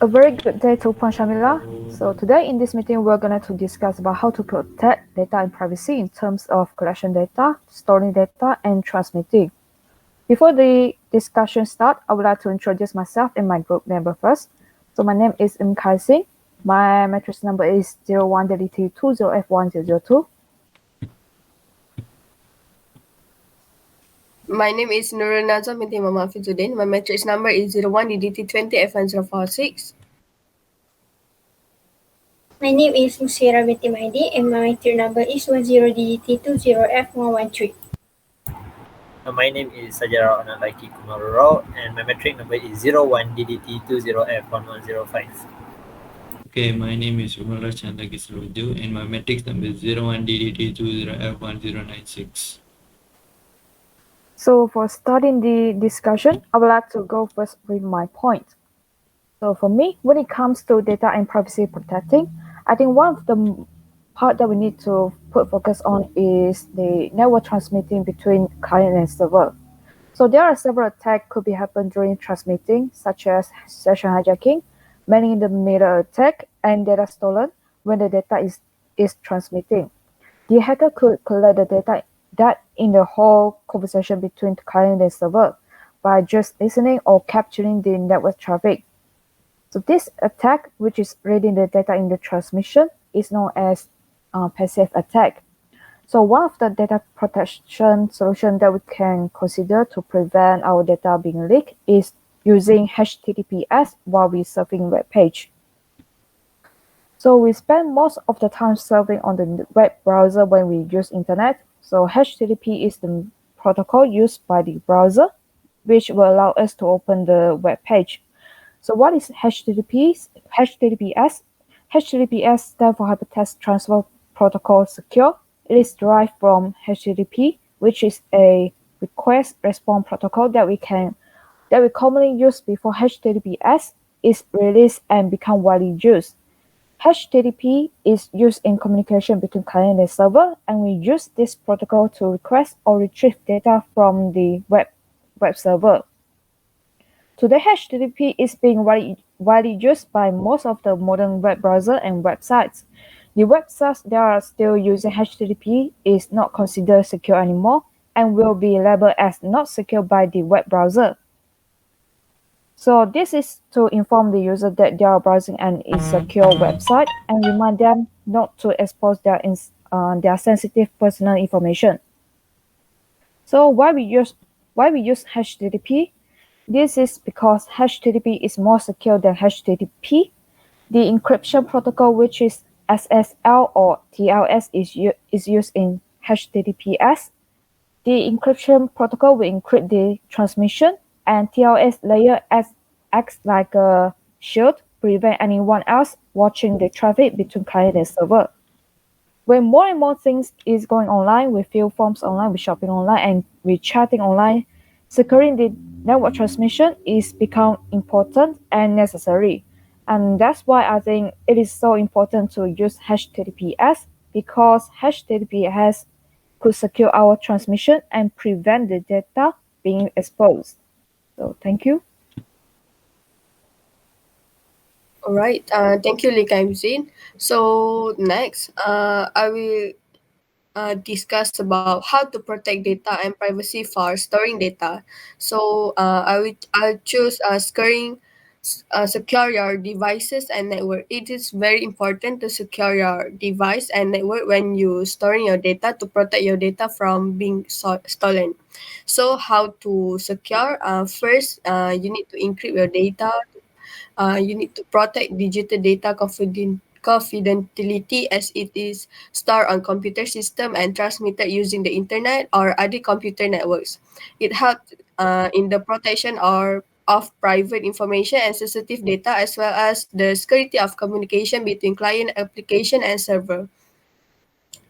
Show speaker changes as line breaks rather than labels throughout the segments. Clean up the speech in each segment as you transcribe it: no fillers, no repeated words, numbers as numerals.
A very good day to Shamila. So today in this meeting, we're going to discuss about how to protect data and privacy in terms of collection data, storing data, and transmitting. Before the discussion start, I would like to introduce myself and my group member first. So my name is Kai Singh. My matrix number is 01DDT20F1002.
My name is Nurul Nazam binti Muhammad Fizuddin. My matrix number is 01DDT20F1046.
My name is Musira binti Mahdi and my tier number is 10DDT20F113.
My name is Sajara Onalaiki Kumaroro and my metric number is 01DDT20F1105.
Okay, my name is Umar Chandra Kisruju and my matrix number is 01DDT20F1096.
So for starting the discussion, I would like to go first with my point. So for me, when it comes to data and privacy protecting, I think one of the part that we need to put focus on is the network transmitting between client and server. So there are several attacks could be happen during transmitting, such as session hijacking, man in the middle attack, and data stolen when the data is transmitting. The hacker could collect the data that in the whole conversation between client and server by just listening or capturing the network traffic. So this attack, which is reading the data in the transmission, is known as passive attack. So one of the data protection solution that we can consider to prevent our data being leaked is using HTTPS while we surfing web page. So we spend most of the time surfing on the web browser when we use internet. So HTTP is the protocol used by the browser, which will allow us to open the web page. So what is HTTPS? HTTPS stands for Hypertext Transfer Protocol Secure. It is derived from HTTP, which is a request response protocol that we commonly use before HTTPS is released and become widely used. HTTP is used in communication between client and server, and we use this protocol to request or retrieve data from the web server. Today, HTTP is being widely used by most of the modern web browser and websites. The websites that are still using HTTP is not considered secure anymore and will be labeled as not secure by the web browser. So this is to inform the user that they are browsing an insecure website and remind them not to expose their sensitive personal information. So why we use HTTP? This is because HTTP is more secure than HTTP. The encryption protocol, which is SSL or TLS, is used in HTTPS. The encryption protocol will encrypt the transmission, and TLS layer acts like a shield, prevent anyone else watching the traffic between client and server. When more and more things is going online, we fill forms online, we shopping online, and we chatting online, securing the network transmission is become important and necessary. And that's why I think it is so important to use HTTPS because HTTPS could secure our transmission and prevent the data being exposed. So thank you.
All right. Thank you, Lika Hussein. So next, I will discuss about how to protect data and privacy for storing data. So I'll choose secure your devices and network. It is very important to secure your device and network when you storing your data to protect your data from being stolen. So how to secure? First, you need to encrypt your data. You need to protect digital data confidentiality as it is stored on computer system and transmitted using the internet or other computer networks. It helps in the protection of private information and sensitive data as well as the security of communication between client application and server.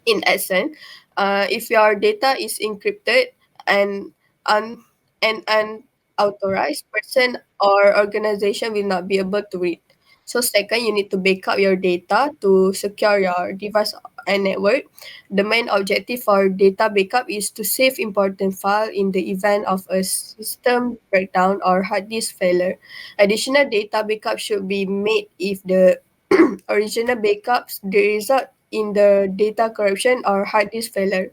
In essence, if your data is encrypted and an unauthorized person or organization will not be able to read. So second, you need to backup your data to secure your device and network. The main objective for data backup is to save important file in the event of a system breakdown or hard disk failure. Additional data backup should be made if the original backups the result in the data corruption or hard disk failure.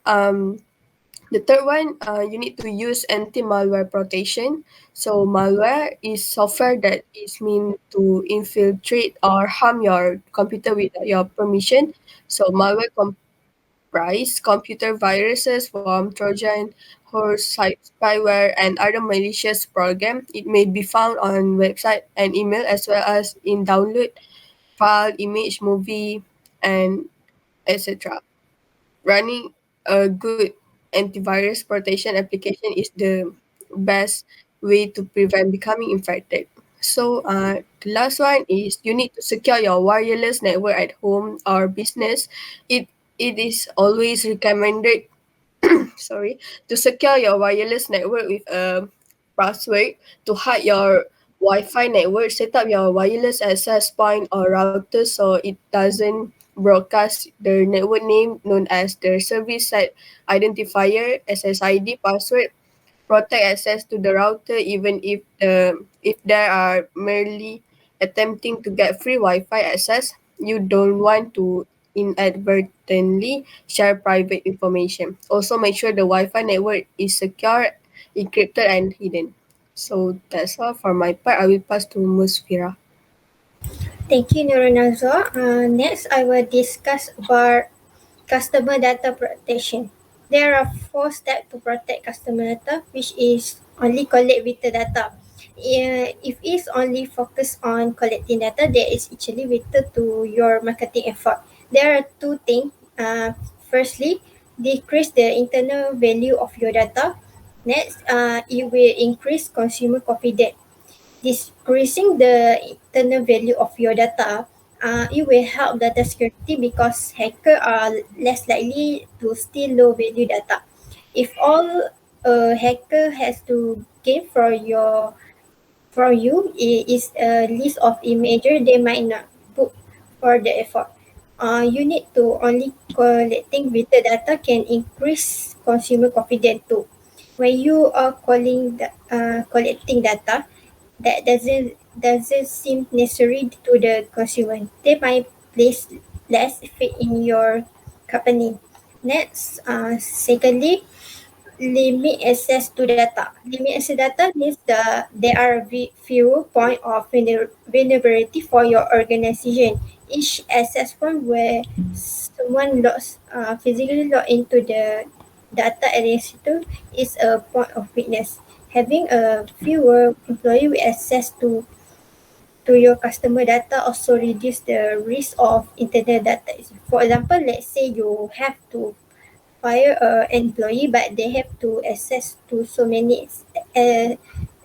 The third one, you need to use anti-malware protection. So malware is software that is meant to infiltrate or harm your computer without your permission. So malware comprise computer viruses, worm, Trojan, horse, spyware, and other malicious program. It may be found on website and email as well as in download file, image, movie, and etc. Running a good antivirus protection application is the best way to prevent becoming infected. So the last one is you need to secure your wireless network at home or business. It is always recommended to secure your wireless network with a password to hide your Wi-Fi network. Set up your wireless access point or router so it doesn't broadcast the network name known as the service site identifier SSID password. Protect access to the router even if there are merely attempting to get free Wi-Fi access. You don't want to inadvertently share private information. Also, make sure the Wi-Fi network is secure, encrypted, and hidden. So that's all for my part. I will pass to Musfira.
Thank you, Nuranazo. Next, I will discuss about customer data protection. There are 4 steps to protect customer data, which is only collect vital data. If it's only focused on collecting data, that is actually vital to your marketing effort. There are 2 things. Firstly, decrease the internal value of your data. Next, it will increase consumer confidence. Decreasing the internal value of your data, it will help data security because hackers are less likely to steal low value data. If all a hacker has to gain from you is a list of images, they might not put for the effort. You need to only collecting vital data can increase consumer confidence too. When you are collecting data, that doesn't seem necessary to the consumer. They might place less faith in your company. Next, secondly, limit access to data. Limit access data means there are few point of vulnerability for your organization. Each access point where someone physically log into the data administrator is a point of weakness. Having a fewer employee with access to your customer data also reduce the risk of internal data. For example, let's say you have to fire an employee but they have to access to so many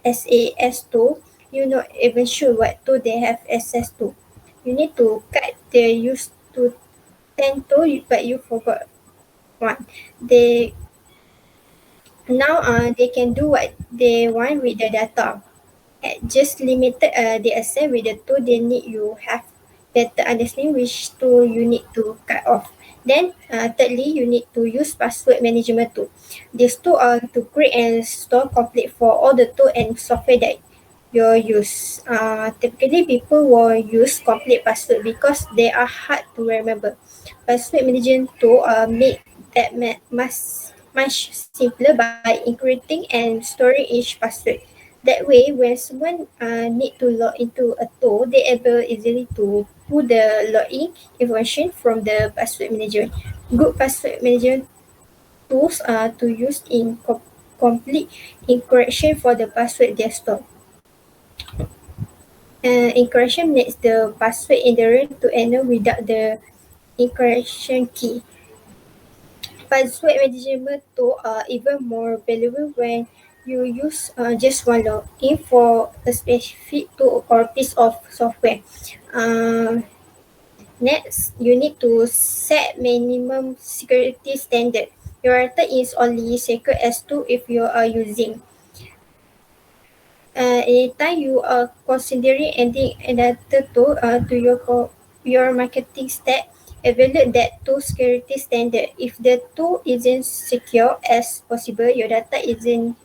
SAS tool, you're not even sure what tool they have access to. You need to cut the use to 10 tool but you forgot one. They now they can do what they want with the data. Just limited the access with the tool they need. You have better understanding which tool you need to cut off. Then thirdly, you need to use password management tool. These two are to create and store complete for all the tool and software that you use. Typically, people will use complete password because they are hard to remember. Password management tool make that much simpler by encrypting and storing each password. That way, when someone need to log into a tool, they able easily to pull the login information from the password manager. Good password manager tools are to use in complete encryption for the password they store. Encryption makes the password endurance to enter without the encryption key. Password management tools are even more valuable when you use just one login for a specific tool or piece of software. Uh, Next, you need to set minimum security standard. Your data is only secure as to if you are using. anytime you are considering adding another tool to your marketing stack, evaluate that tool security standard. If the tool isn't secure as possible, your data isn't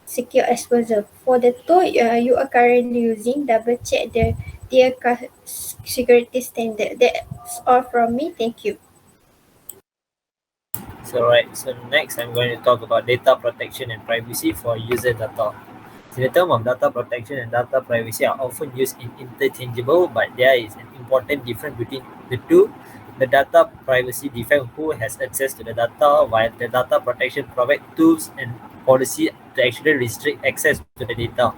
secure as possible. For the tool you are currently using, double check their security standard. That's all from me. Thank you.
So next I'm going to talk about data protection and privacy for user data. So the term of data protection and data privacy are often used in interchangeable, but there is an important difference between the two. The data privacy defines who has access to the data, while the data protection provides tools and policy to actually restrict access to the data.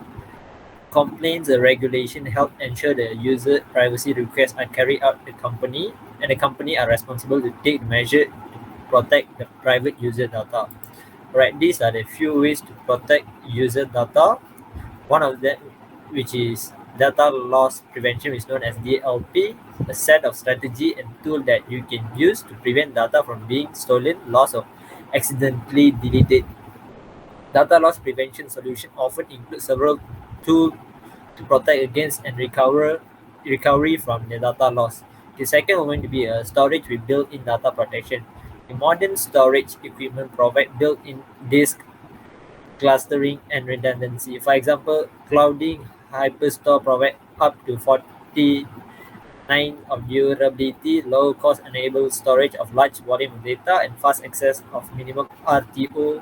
Complaints and regulation help ensure the user privacy requests are carried out the company, and the company are responsible to take measure to protect the private user data. Right, these are the few ways to protect user data. One of them, which is data loss prevention, is known as DLP, a set of strategy and tool that you can use to prevent data from being stolen, lost, or accidentally deleted. Data loss prevention solution often include several tools to protect against and recovery from the data loss. The second one going to be a storage with built-in data protection. The modern storage equipment provide built-in disk clustering and redundancy. For example, clouding Hyperstore provide up to 49 of durability, low cost enable storage of large volume of data, and fast access of minimum RTO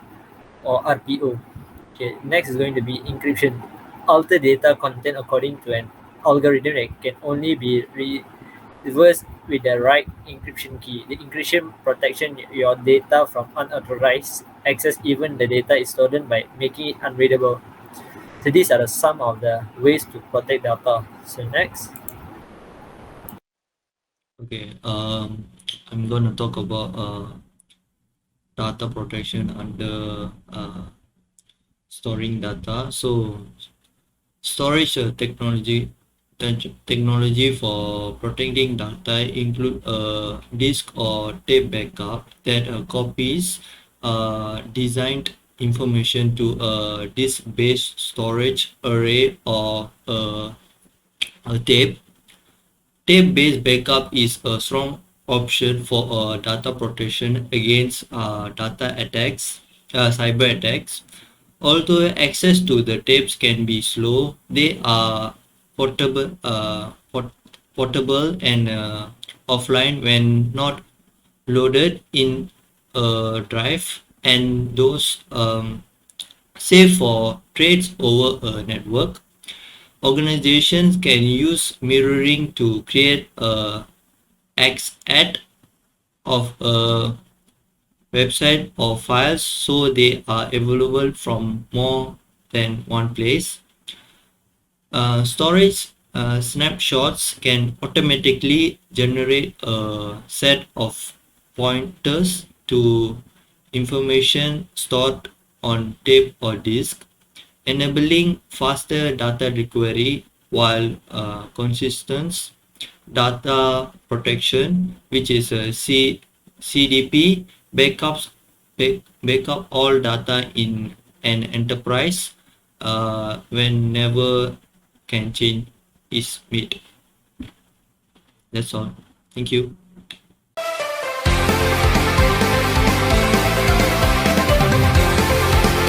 or RPO. Okay, next is going to be encryption. Alter data content according to an algorithm that can only be reversed with the right encryption key. The encryption protection your data from unauthorized access, even the data is stolen, by making it unreadable. So these are some of the ways to protect data. So next.
Okay, I'm gonna talk about data protection under storing data. So storage technology for protecting data include a disk or tape backup that copies designed information to a disk-based storage array or a tape. Tape-based backup is a strong option for data protection against data attacks, cyber attacks. Although access to the tapes can be slow, they are portable, portable and offline when not loaded in a drive, and those safe for trades over a network. Organizations can use mirroring to create a XAT of a website or files so they are available from more than one place. Storage snapshots can automatically generate a set of pointers to information stored on tape or disk, enabling faster data recovery while consistent data protection, which is a CDP, backup all data in an enterprise whenever can change is made. That's all. Thank you.